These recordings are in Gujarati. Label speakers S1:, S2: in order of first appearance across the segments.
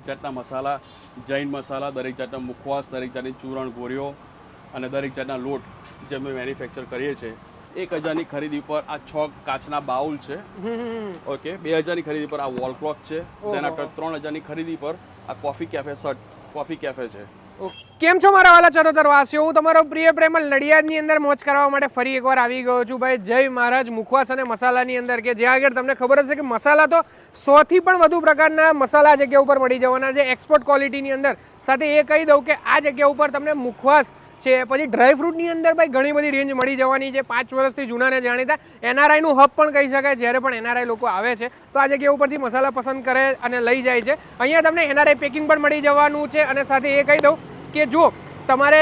S1: જાતના મસાલા, જૈન મસાલા, દરેક જાતના મુખવાસ, દરેક જાતની ચૂરણ ગોળીઓ અને દરેક જાતના લોટ જે અમે મેન્યુફેક્ચર કરીએ છીએ. 1000ની ખરીદી પર આ 6 કાચના બાઉલ છે. ઓકે, 2000ની ખરીદી પર આ વોલ ક્લોક છે. તેના 3000ની ખરીદી પર આ કોફી કેફે છે.
S2: કેમ છો મારા વાલા ચરોતર વાસીઓ? હું તમારો પ્રિય પ્રેમલ નડિયાદની અંદર મોજ કરવા માટે ફરી એકવાર આવી ગયો છું ભાઈ. જય મહારાજ મુખવાસ અને મસાલાની અંદર, કે જ્યાં આગળ તમને ખબર હશે કે મસાલા તો 100 થી પણ વધુ પ્રકારના મસાલા જગ્યા ઉપર મળી જવાના છે એક્સપોર્ટ ક્વોલિટીની અંદર. સાથે એ કહી દઉં કે આ જગ્યા ઉપર તમને મુખવાસ છે, પછી ડ્રાય ફ્રૂટની અંદર ભાઈ ઘણી બધી રેન્જ મળી જવાની છે. 5 વર્ષથી જૂના ને જાણીતા NRIનું હબ પણ કહી શકાય. જ્યારે પણ NRI લોકો આવે છે તો આ જગ્યા ઉપરથી મસાલા પસંદ કરે અને લઈ જાય છે. અહીંયા તમને NRI પેકિંગ પણ મળી જવાનું છે. અને સાથે એ કહી દઉં કે જો તમારે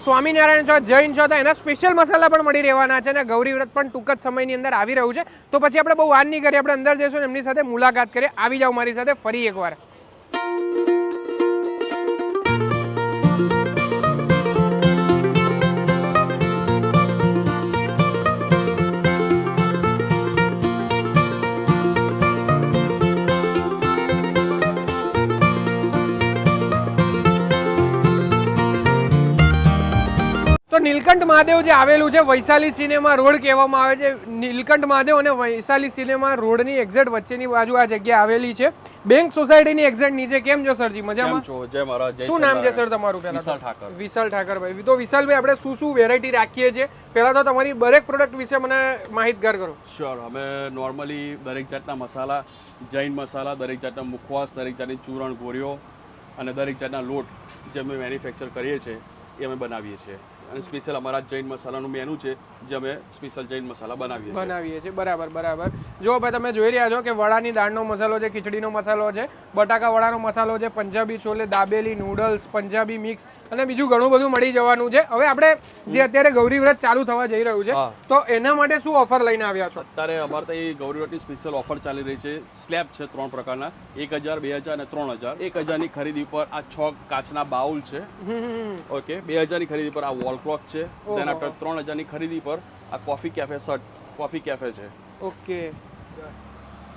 S2: સ્વામિનારાયણ છો, જૈન છો, તો એના સ્પેશિયલ મસાલા પણ મળી રહેવાના છે. અને ગૌરી વ્રત પણ ટૂંક જ સમયની અંદર આવી રહ્યું છે. તો પછી આપણે બહુ વાર નહીં કરીએ, આપણે અંદર જઈશું ને એમની સાથે મુલાકાત કરીએ. આવી જાઓ મારી સાથે ફરી એકવાર. તો નીલકંઠ મહાદેવ જે આવેલું છે વૈશાલી સિનેમા રોડ કહેવામાં આવે છે. નીલકંઠ મહાદેવ અને વૈશાલી સિનેમા રોડની એક્ઝેક્ટ વચ્ચેની બાજુ આ જગ્યા આવેલી છે. બેંક સોસાયટીની એક્ઝેક્ટ નીચે. કેમ છો સરજી? મજામાં?
S1: જય મહારાજ.
S2: શું નામ છે સર તમારું? પહેલા
S1: વિશાલ ઠાકર.
S2: વિશાલ ઠાકર ભાઈ. તો વિશાલભાઈ, આપણે શું વેરાયટી રાખીએ છીએ? પહેલા તો તમારી દરેક પ્રોડક્ટ વિશે મને માહિતગાર કરો.
S1: શ્યોર. અમે નોર્મલી દરેક જાતના મસાલા, જૈન મસાલા, દરેક જાતના મુખવાસ, દરેક જાતની ચૂરણ ગોળીઓ અને દરેક જાતના લોટ જે અમે મેન્યુફેક્ચર કરીએ છીએ એ અમે બનાવીએ છીએ. અને સ્પેશિયલ અમારા જૈન મસાલાનું મેનુ છે જે અમે સ્પેશિયલ જૈન મસાલા બનાવીએ છીએ. બરાબર. જો ભાઈ તમે જોઈ રહ્યા છો કે વડાની દાળનો મસાલો છે, ખીચડીનો મસાલો છે, બટાકા વડાનો મસાલો છે, પંજાબી છોલે, દાબેલી, નૂડલ્સ, પંજાબી મિક્સ અને બીજું ઘણું બધું મળી જવાનું છે. હવે આપણે જે અત્યારે ગૌરી વ્રત ચાલુ થવા જઈ રહ્યું છે તો એના માટે શું ઓફર લઈને આવ્યા છો? અત્યારે અમારે ત્યાં ગૌરી વ્રતની સ્પેશિયલ ઓફર ચાલી રહી છે. સ્લેબ છે 3 પ્રકારના, 1000, 2000 અને 3000. 1000ની ખરીદી પર આ 6 કાચના બાઉલ છે. ઓકે, 2000ની ખરીદી પર આ વોલ ક્લોક છે. તેના 3000ની ખરીદી પર આ કોફી કેફે છે.
S2: ઓકે,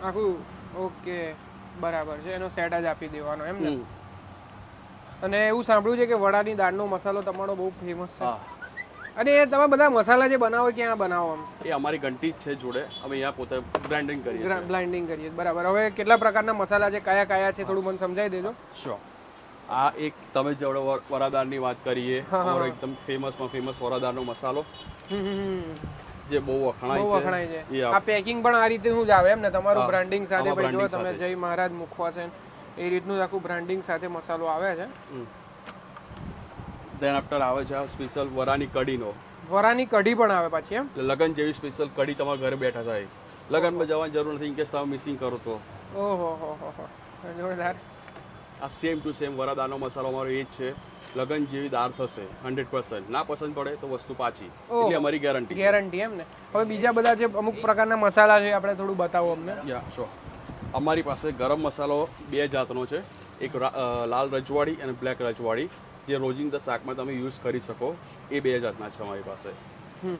S2: આખું ઓકે, બરાબર છે. એનો સેટ જ આપી દેવાનો એમ ને? અને એવું સાંભળ્યું છે કે વડાની દાળનો મસાલો તમારો બહુ ફેમસ છે. અને એ તમે બધા મસાલા જે બનાવો ક્યાં બનાવો?
S1: એ અમારી ઘંટી જ છે જોડે. અમે અહીંયા પોતે બ્લેન્ડિંગ કરીએ.
S2: બરાબર. હવે કેટલા પ્રકારના મસાલા છે, કયા છે, થોડું મને સમજાવી દેજો.
S1: શ્યોર. આ એક તમે જેવડે વરાદારની વાત કરીએ, અમારો એકદમ ફેમસ વરાદારનો મસાલો જે બહુ વખણાય છે.
S2: આ પેકિંગ પણ આ રીતનું જ આવે એમ ને? તમારું બ્રાન્ડિંગ સાથે ભાઈ જો તમે જય મહારાજ મુખવાસ એ રીતનું જ આખું બ્રાન્ડિંગ સાથે મસાલો આવે છે.
S1: દેન આફ્ટર આવે છે સ્પેશિયલ વરાની કઢીનો.
S2: વરાની કઢી પણ આવે પાછી એમ?
S1: લગન જેવી સ્પેશિયલ કઢી તમારા ઘરે બેઠા થાય. લગનમાં જવાની જરૂર નથી, ઇનકેસ તમે મિસિંગ કરો તો.
S2: ઓહો, જોરદાર.
S1: આ સેમ ટુ સેમ વરાદાનો મસાલો અમારો એ જ છે. લગન જેવી દાળ થશે 100%. ના પસંદ પડે તો વસ્તુ પાછી. એટલે અમારી ગેરંટી
S2: એમ ને? હવે બીજા બધા જે અમુક પ્રકારના મસાલા છે આપણે થોડું બતાવો અમને.
S1: શ્યોર. અમારી પાસે ગરમ મસાલો 2 જાતનો છે. એક લાલ રજવાડી અને બ્લેક રજવાડી, જે રોજિંદા શાકમાં તમે યુઝ કરી શકો. એ 2 જાતના છે અમારી પાસે.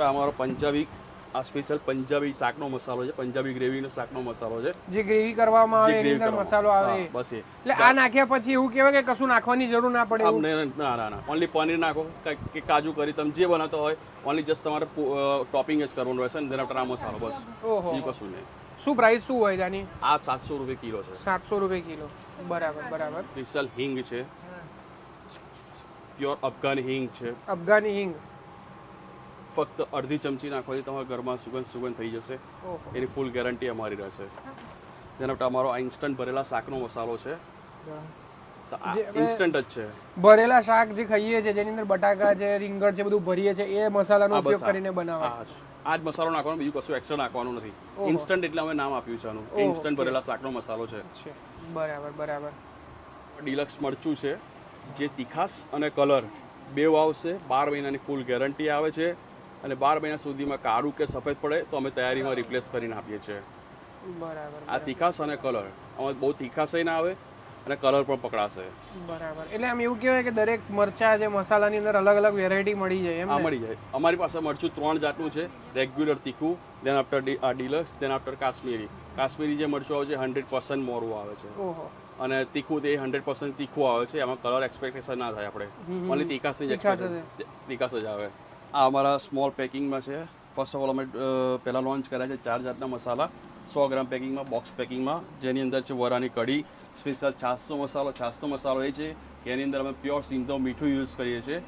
S1: અમારો પંજાબી, આ સ્પેશિયલ પંજાબી શાકનો મસાલો છે. પંજાબી ગ્રેવીનો શાકનો મસાલો છે.
S2: જે ગ્રેવી કરવામાં આવે એની અંદર મસાલો આવે.
S1: બસ એ.
S2: એટલે આ નાખ્યા પછી એવું કહેવાય કે કશું નાખવાની જરૂર ના પડે?
S1: ના. ઓનલી પનીર નાખો કે કાજુ કરી તમે જે બનાવતો હોય, ઓનલી જસ્ટ તમારે ટોપિંગ જ કરવાનું રહેશે ને તેના પર આ મસાલો બસ. બીજું કશું નહીં.
S2: શું પ્રાઇસ શું હોય તેની?
S1: આ 700 રૂપિયા કિલો છે.
S2: 700 રૂપિયા કિલો. બરાબર.
S1: સ્પેશિયલ હિંગ છે, પ્યોર અફઘાની હિંગ છે.
S2: અફઘાની હિંગ
S1: ફક્ત અડધી ચમચી નાખવાથી તમારા ઘરમાં સુગંધ થઈ જશે. એની ફૂલ ગેરંટી અમારી રહેશે. જેના માટે અમારો આ ઇન્સ્ટન્ટ ભરેલા શાકનો મસાલો છે. ઇન્સ્ટન્ટ જ છે.
S2: ભરેલા શાક જે ખાઈએ છે જેની અંદર બટાકા છે, રીંગણ છે, બધું ભરીએ છે, એ મસાલાનો ઉપયોગ કરીને બનાવવા.
S1: આ જ મસાલો નાખવાનો, બીજું કશું એક્સ્ટ્રા નાખવાનું નથી. ઇન્સ્ટન્ટ એટલે અમે નામ આપ્યું છે આનું. ઇન્સ્ટન્ટ ભરેલા શાકનો મસાલો છે.
S2: બરાબર.
S1: ડિલક્સ મરચું છે, જે તીખાસ અને કલર બેવ આવશે. 12 મહિનાની ફૂલ ગેરંટી આવે છે. અને 12 મહિના સુધીમાં કાળું કે સફેદ પડે તો અમે તૈયારીમાં રિપ્લેસ કરીને આપીએ છીએ.
S2: બરાબર.
S1: આ તીખાસ અને કલર આમાં બહુ તીખાસ ના આવે અને કલર પણ પકડાશે.
S2: બરાબર. એટલે આમ એવું કહેવાય કે દરેક મરચા જે મસાલાની અંદર અલગ અલગ વેરાયટી મળી જાય એમ?
S1: મળી જાય. અમારી પાસે મરચું 3 જાતનું છે. રેગ્યુલર તીખું, then after deluxe, then after Kashmiri. Kashmiri જે મરચું આવે છે 100% મોરું આવે છે. અને તીખું તે 100% તીખું આવે છે, એમાં કલર એક્સપેક્ટેશન ના થાય આપણે, ઓનલી તીખાસની જ તીખાસ જ આવે. આ અમારા સ્મોલ પેકિંગમાં છે. ફર્સ્ટ ઓફ ઓલ અમે પહેલાં લોન્ચ કર્યા છે 4 જાતના મસાલા 100 ગ્રામ પેકિંગમાં, બોક્સ પેકિંગમાં, જેની અંદર છે વરાની કઢી, સ્પેશિયલ છાશનો મસાલો. છાશનો મસાલો એ છે કે એની અંદર અમે પ્યોર સિંધવ મીઠું યુઝ કરીએ છીએ,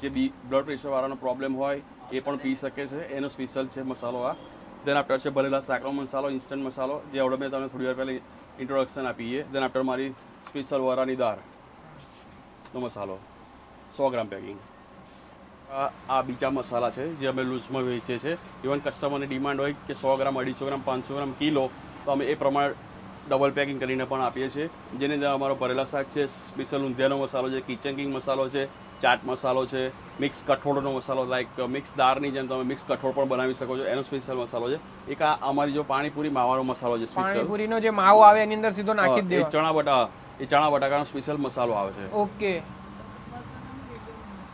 S1: જે બ્લડ પ્રેશરવાળાનો પ્રોબ્લેમ હોય એ પણ પી શકે છે, એનો સ્પેશિયલ છે મસાલો આ. દેન આફ્ટર છે ભરેલા શાકનો મસાલો, ઇન્સ્ટન્ટ મસાલો, જે આવડે મેં તમને થોડી વાર પહેલાં ઇન્ટ્રોડક્શન આપીએ. દેન આફ્ટર મારી સ્પેશિયલ વરાની દાળનો મસાલો 100 ગ્રામ પેકિંગ. આ બીજા મસાલા છે જે અમે લૂઝમાં વેચીએ છીએ. ઇવન કસ્ટમરની ડિમાન્ડ હોય કે 100 ગ્રામ, 250 ગ્રામ, 500 ગ્રામ, કિલો, તો અમે એ પ્રમાણે ડબલ પેકિંગ કરીને પણ આપીએ છીએ. જેની અંદર અમારો ભરેલા શાક છે, સ્પેશિયલ ઊંધિયાનો મસાલો છે, કિચન કિંગ મસાલો છે, ચાટ મસાલો છે, મિક્સ કઠોળનો મસાલો, લાઈક મિક્સ દાળની જેમ તમે મિક્સ કઠોળ પણ બનાવી શકો છો, એનો સ્પેશિયલ મસાલો છે. એક આ અમારી જો પાણીપુરી માવાનો મસાલો છે સ્પેશિયલ.
S2: પાણીપુરીનો જે માવો આવે એની અંદર સીધો નાખી જ દેવાનો.
S1: ચણા બટાકાનો સ્પેશિયલ મસાલો આવે છે.
S2: ઓકે.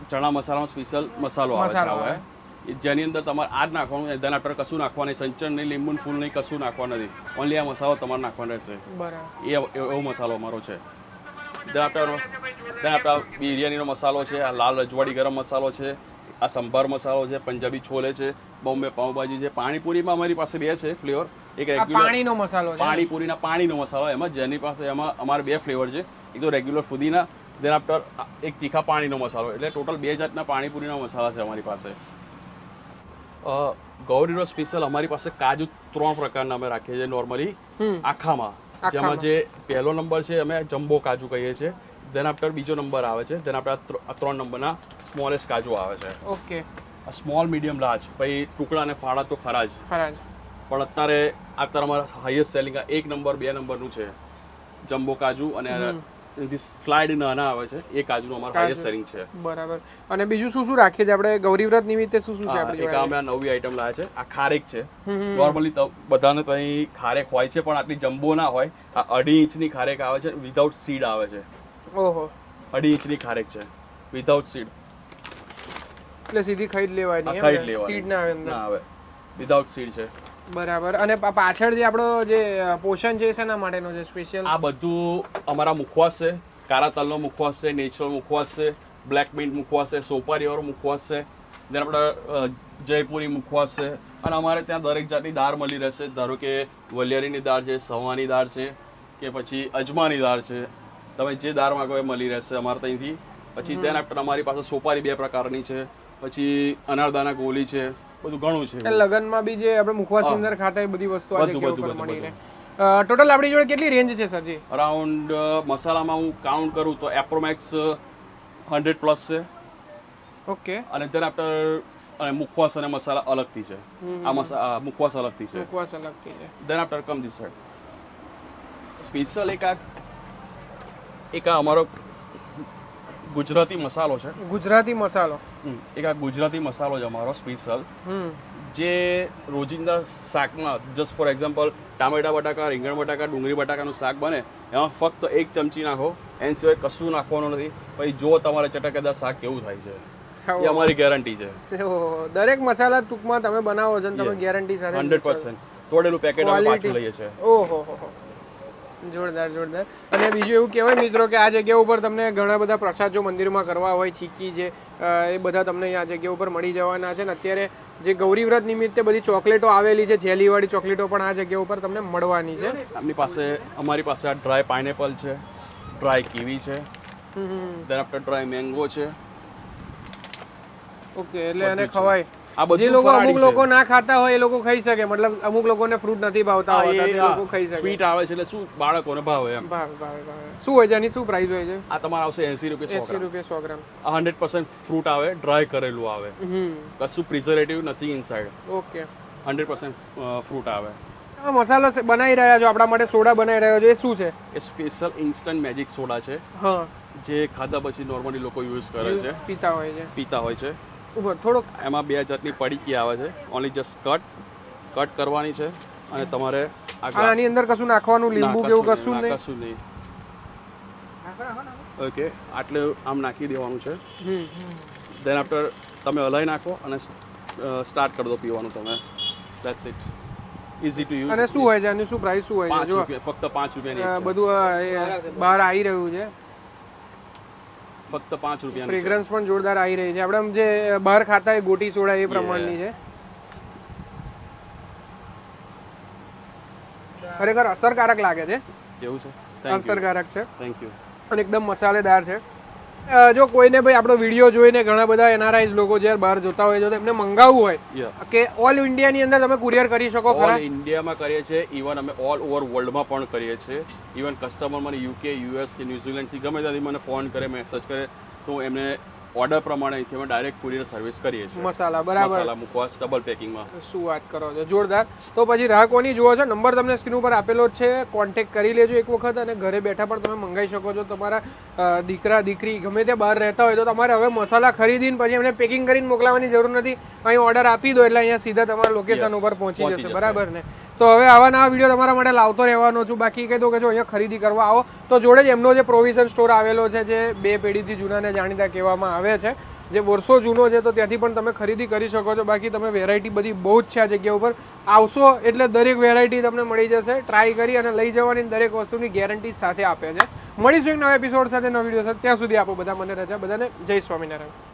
S1: ચણા મસાલાનો સ્પેશિયલ મસાલો આવે છે, જેની અંદર તમારે આ જ નાખવાનું, ધેન આફ્ટર કશું નાખવાનું નહીં, સંચળ નહીં, લીંબુ ફૂલ નહીં, કશું નાખવાનું નથી, ઓનલી આ મસાલો તમારે નાખવાનો રહેશે.
S2: બરાબર.
S1: એવો મસાલો અમારો છે. ધેન આફ્ટર બિરયાનીનો મસાલો છે, આ લાલ રજવાડી ગરમ મસાલો છે, આ સંભાર મસાલો છે, પંજાબી છોલે છે, બોમ્બે પાઉંભાજી છે. પાણીપુરીમાં અમારી પાસે 2 છે ફ્લેવર. એક રેગ્યુલર
S2: પાણીનો મસાલો છે,
S1: પાણીપુરીના પાણીનો મસાલો, એમાં જેની પાસે એમાં અમારે 2 ફ્લેવર છે. એક તો રેગ્યુલર ફુદીના, દેન આફ્ટર એક તીખા પાણીનો મસાલો. એટલે ટોટલ 2 જાતના પાણીપુરીના મસાલા છે અમારી પાસે. ગૌરીનો સ્પેશિયલ અમારી પાસે કાજુ 3 પ્રકારના અમે રાખીએ છીએ નોર્મલી આખામાં, જેમાં જે પહેલો નંબર છે અમે જમ્બો કાજુ કહીએ છીએ. દેન આફ્ટર બીજો નંબર આવે છે, દેન આફ્ટર 3 નંબરના સ્મોલેસ્ટ કાજુ આવે છે.
S2: ઓકે.
S1: આ સ્મોલ, મીડિયમ, લાર્જ, પછી ટુકડા અને ફાળા તો ખરા જ, પણ અત્યારે અમારા હાઈએસ્ટ સેલિંગ 1 નંબર 2 નંબરનું છે જમ્બો કાજુ, અને સ્લાઇડ નાના આવે છે એ કાજુનો અમારો હાઈએસ્ટ સેલિંગ છે.
S2: બરાબર. અને બીજું શું શું રાખીએ છીએ આપણે ગૌરી વ્રત નિમિત્તે? શું શું છે આપણી
S1: જોડે? અમે નવી આઈટમ લાવ્યા છે. આ ખારેક છે. નોર્મલી બધાને ત્યાં ખારેક હોય છે, પણ આટલી જમ્બો ના હોય. આ 2.5 ઇંચની ખારેક આવે છે, વિધાઉટ સીડ આવે છે.
S2: ઓહો.
S1: 2.5 ઇંચની ખારેક છે વિધાઉટ સીડ,
S2: એટલે સીધી ખાઈ જ લેવાની, સીડ ના આવે,
S1: વિધાઉટ સીડ છે.
S2: બરાબર. અને પાછળ જે આપણો જે પોષણ છે શેના માટેનો છે સ્પેશિયલ?
S1: આ બધું અમારા મુખવાસ છે. કાળા તલનો મુખવાસ છે, નેચરલ મુખવાસ છે, બ્લેક મિન્ટ મુખવાસ છે, સોપારીવાળો મુખવાસ છે, જેને આપણે જયપુરી મુખવાસ છે. અને અમારે ત્યાં દરેક જાતની દાળ મળી રહેશે. ધારો કે વલિયારીની દાળ છે, સવાની દાળ છે, કે પછી અજમાની દાળ છે, તમે જે દાળ માંગો એ મળી રહેશે અમારે ત્યાંથી. પછી તેના આફ્ટર અમારી પાસે સોપારી 2 પ્રકારની છે, પછી અનારદાના ગોલી છે, બધું ઘણું છે.
S2: લગનમાં બી જે આપણે મુખવાસની અંદર ખાતા એ બધી વસ્તુ આ જગ્યા ઉપર મળી રહે. ટોટલ આપણી જોડે કેટલી રેન્જ છે સરજી?
S1: અરાઉન્ડ મસાલામાં હું કાઉન્ટ કરું તો એપ્રોમેક્સ 100+ છે.
S2: ઓકે.
S1: અને તેના આફ્ટર મુખવાસ અને મસાલા અલગથી છે. આ મુખવાસ અલગથી છે.
S2: મુખવાસ અલગથી છે.
S1: Then after come this side special એક આ અમારો ગુજરાતી મસાલો છે.
S2: ગુજરાતી મસાલો?
S1: એક આ ગુજરાતી મસાલો છે અમારો સ્પેશિયલ, જે રોજિંદા શાકમાં, જસ્ટ ફોર એક્ઝામ્પલ ટામેટા બટાકા, રીંગણ બટાકા, ડુંગળી બટાકાનું શાક બને, એમાં ફક્ત 1 ચમચી નાખો, એના સિવાય કશું નાખવાનું નથી. પછી જો તમારે ચટકેદાર શાક કેવું થાય છે, એ અમારી ગેરંટી છે.
S2: દરેક મસાલા ટૂંકમાં તમે બનાવો છો, તમે ગેરંટી સાથે
S1: 100% તોડેલું પેકેટ અમે પાછું લઈએ છીએ.
S2: ઓહો, જોરદાર જોરદાર. અને બીજું એવું કહેવાય મિત્રો કે આ જગ્યા ઉપર તમને ઘણા બધા પ્રસાદો મંદિરમાં કરવા હોય, ચીકી છે, એ બધા તમને આ જગ્યા ઉપર મળી જવાના છે. ને અત્યારે જે ગૌરી વ્રત નિમિત્તે બધી ચોકલેટો આવેલી છે, જેલીવાળી ચોકલેટો પણ આ જગ્યા ઉપર તમને મળવાની છે.
S1: અમારી પાસે આ ડ્રાય પાઇનેપલ છે, ડ્રાય કીવી છે, દેન આફ્ટર ડ્રાય મેંગો છે.
S2: ઓકે. એટલે એને ખવાય. જે લોકો અમુક લોકો ના ખાતા હોય એ લોકો ખાઈ શકે, મતલબ અમુક લોકોને ફ્રૂટ નથી ભાવતા હોતા, તે લોકો ખાઈ શકે.
S1: સ્વીટ આવે છે એટલે શું બાળકોને ભાવે એમ.
S2: શું હોય છે આની, શું પ્રાઇસ હોય છે?
S1: આ તમારે આવશે 80 રૂપિયા
S2: 100 ગ્રામ.
S1: 100% ફ્રૂટ આવે, ડ્રાય કરેલું આવે, કશું પ્રિઝર્વેટિવ નથી ઇનસાઇડ.
S2: ઓકે.
S1: 100% ફ્રૂટ આવે.
S2: આ મસાલો બનાવી રહ્યા છો આપણા માટે, સોડા બનાવી રહ્યો છો, એ શું છે?
S1: એ સ્પેશિયલ ઇન્સ્ટન્ટ મેજિક સોડા છે. હા. જે ખાધા પછી નોર્મલી લોકો યુઝ કરે છે, પીતા હોય છે. થોડોક એમાં 2 જાતની પડીકી આવે છે, ઓનલી જસ્ટ કટ કરવાની છે, અને તમારે
S2: આની અંદર કશું નાખવાનું, લીંબુ કેવું કશું
S1: નહીં. ઓકે. આટલે આમ નાખી દેવાનું છે. દેન આફ્ટર તમે હલાવી નાખો અને સ્ટાર્ટ કરી દો પીવાનું તમે. That's it. Easy to use.
S2: અને શું હોય છે આની શું પ્રાઇસ શું હોય છે? જો
S1: ફક્ત 5 રૂપિયાની
S2: આ
S1: છે.
S2: બધું બહાર આવી રહ્યું છે,
S1: ફક્ત 5 રૂપિયાની છે.
S2: ફ્રેગ્રન્સ પણ જોરદાર આવી રહી છે. આપણે આમ જે બહાર ખાતા હોય ગોટી સોડા એ પ્રમાણની છે. ખરેખર અસરકારક લાગે છે,
S1: એવું છે. Thank you.
S2: અસરકારક છે
S1: થેન્ક યુ.
S2: અને એકદમ મસાલેદાર છે. જો કોઈને ભાઈ આપણો વિડીયો જોઈને ઘણા બધા એનઆરઆઈઝ લોકો જ્યારે બહાર જોતા હોય છે તો એમને મંગાવવું હોય
S1: યા
S2: કે ઓલ ઇન્ડિયાની અંદર તમે કુરિયર કરી શકો ખરા?
S1: ઓલ ઇન્ડિયામાં કરીએ છીએ, ઇવન અમે ઓલ ઓવર વર્લ્ડમાં પણ કરીએ છીએ. ઇવન કસ્ટમર મને યુકે, યુએસ કે ન્યુઝીલેન્ડથી ગમે ત્યાંથી મને ફોન કરે, મેસેજ કરે તો એમને ઓર્ડર પ્રમાણે અહીંથી અમે ડાયરેક્ટ કુરિયર સર્વિસ કરીએ છીએ.
S2: મસાલા બરાબર,
S1: મસાલા મુખવાસ ડબલ પેકિંગમાં.
S2: શું વાત કરો છો, જોરદાર. તો પછી રાહ કોની જુઓ છો? નંબર તમને સ્ક્રીન ઉપર આપેલો જ છે, કોન્ટેક્ટ કરી લેજો એક વખત અને ઘરે બેઠા પણ તમે મંગાવી શકો છો. તમારા દીકરા દીકરી ગમે ત્યાં બહાર રહેતા હોય તો તમારે હવે મસાલા ખરીદીને પછી એમને પેકિંગ કરીને મોકલાવાની જરૂર નથી. અહીં ઓર્ડર આપી દો એટલે અહીંયા સીધા તમારા લોકેશન ઉપર પહોંચી જશે. બરાબર ને? તો હવે આવા નવા વિડીયો તમારા માટે લાવતો રહેવાનો છું. બાકી કહી દો કે જો અહીંયા ખરીદી કરવા આવો તો જોડે જ એમનો જે પ્રોવિઝન સ્ટોર આવેલો છે, જે 2 પેઢીથી જૂનાને જાણીતા કહેવામાં આવે છે, જે વર્ષો જૂનો છે, તો ત્યાંથી પણ તમે ખરીદી કરી શકો છો. બાકી તમે વેરાયટી બધી બહુ જ છે આ જગ્યા ઉપર. આવશો એટલે દરેક વેરાયટી તમને મળી જશે. ટ્રાય કરી અને લઈ જવાની દરેક વસ્તુની ગેરંટી સાથે આપે છે. મળીશું એક નવા એપિસોડ સાથે, નવા વિડીયો સાથે. ત્યાં સુધી આપો બધા મને રજા. બધાને જય સ્વામિનારાયણ.